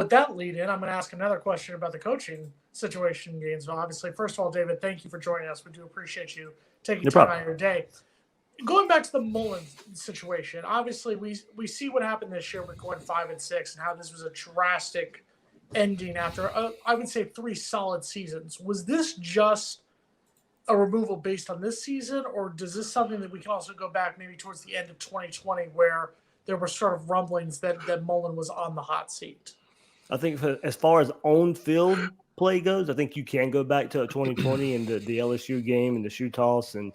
with that lead in, I'm going to ask another question about the coaching situation in Gainesville. Obviously, first of all, David, thank you for joining us. We do appreciate you taking No time problem. out of your day. Going back to the Mullen situation, obviously we see what happened this year with going 5-6 and how this was a drastic ending after I would say 3 solid seasons. Was this just a removal based on this season, or does this something that we can also go back maybe towards the end of 2020 where there were sort of rumblings that Mullen was on the hot seat? I think as far as on-field play goes, I think you can go back to 2020 and the LSU game and the shoe toss and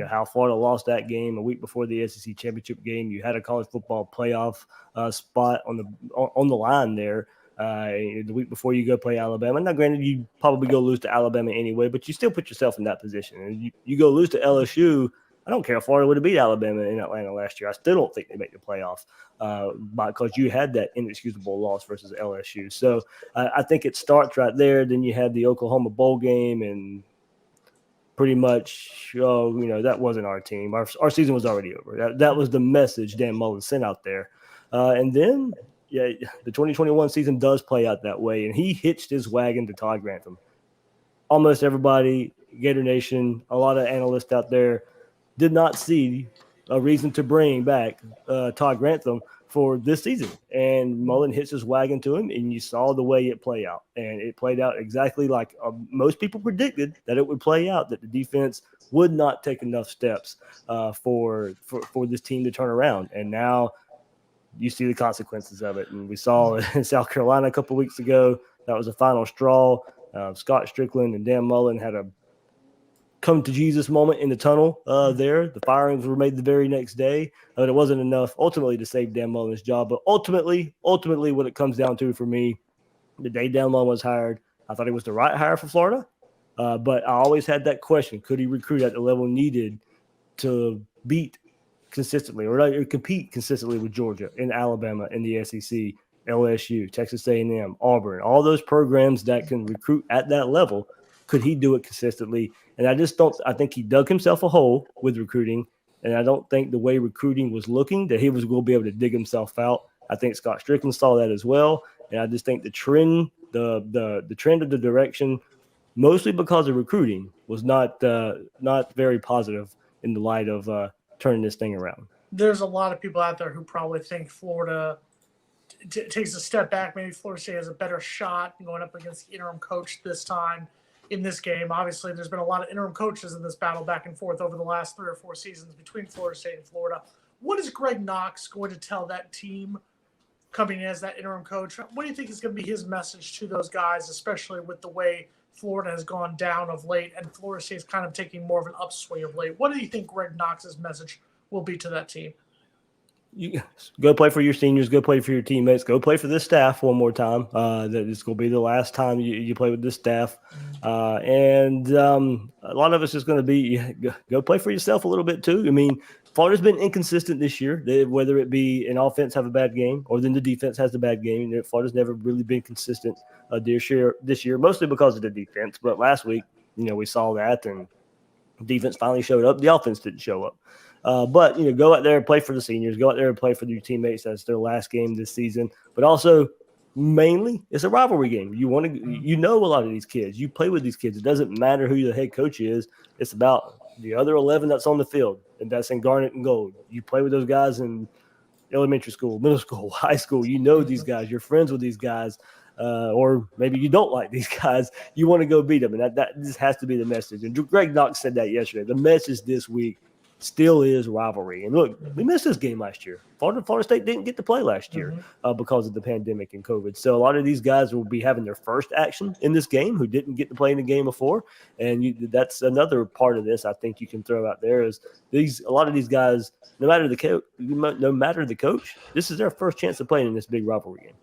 how Florida lost that game a week before the SEC championship game. You had a college football playoff spot on the line there the week before you go play Alabama. Now, granted, you probably go lose to Alabama anyway, but you still put yourself in that position. And you go lose to LSU. I don't care if Florida would have beat Alabama in Atlanta last year. I still don't think they make the playoff because you had that inexcusable loss versus LSU. So I think it starts right there. Then you had the Oklahoma Bowl game, and pretty much, that wasn't our team. Our season was already over. That was the message Dan Mullen sent out there. And then, the 2021 season does play out that way, and he hitched his wagon to Todd Grantham. Almost everybody, Gator Nation, a lot of analysts out there, did not see a reason to bring back Todd Grantham for this season. And Mullen hits his wagon to him, and you saw the way it played out. And it played out exactly like most people predicted that it would play out, that the defense would not take enough steps for this team to turn around. And now you see the consequences of it. And we saw in South Carolina a couple of weeks ago, that was the final straw. Scott Strickland and Dan Mullen had a come to Jesus moment in the tunnel there. The firings were made the very next day, but it wasn't enough ultimately to save Dan Mullen's job. But ultimately, what it comes down to for me, the day Dan Mullen was hired, I thought he was the right hire for Florida. But I always had that question: could he recruit at the level needed to beat consistently or compete consistently with Georgia and Alabama in the SEC, LSU, Texas A&M, Auburn, all those programs that can recruit at that level? Could he do it consistently? And I think he dug himself a hole with recruiting. And I don't think the way recruiting was looking that he was going to be able to dig himself out. I think Scott Strickland saw that as well. And I just think the trend, the trend of the direction, mostly because of recruiting, was not very positive in the light of turning this thing around. There's a lot of people out there who probably think Florida takes a step back. Maybe Florida State has a better shot going up against the interim coach this time. In this game, obviously, there's been a lot of interim coaches in this battle back and forth over the last 3 or 4 seasons between Florida State and Florida. What is Greg Knox going to tell that team coming in as that interim coach? What do you think is going to be his message to those guys, especially with the way Florida has gone down of late and Florida State is kind of taking more of an upswing of late? What do you think Greg Knox's message will be to that team? You go play for your seniors, go play for your teammates, go play for this staff one more time. That it's going to be the last time you play with this staff. And a lot of us is going to be go play for yourself a little bit too. I mean, Florida's been inconsistent this year, whether it be an offense have a bad game or then the defense has a bad game. Florida's never really been consistent this year, mostly because of the defense. But last week, we saw that, and defense finally showed up. The offense didn't show up. But, go out there and play for the seniors. Go out there and play for your teammates. That's their last game this season. But also, mainly, it's a rivalry game. You want to, a lot of these kids. You play with these kids. It doesn't matter who the head coach is. It's about the other 11 that's on the field, and that's in garnet and gold. You play with those guys in elementary school, middle school, high school. These guys. You're friends with these guys. Or maybe you don't like these guys. You want to go beat them. And that this has to be the message. And Greg Knox said that yesterday. The message this week still is rivalry. And look, we missed this game last year. Florida State didn't get to play last year because of the pandemic and COVID. So a lot of these guys will be having their first action in this game who didn't get to play in the game before. And that's another part of this I think you can throw out there is a lot of these guys, no matter the coach, this is their first chance of playing in this big rivalry game.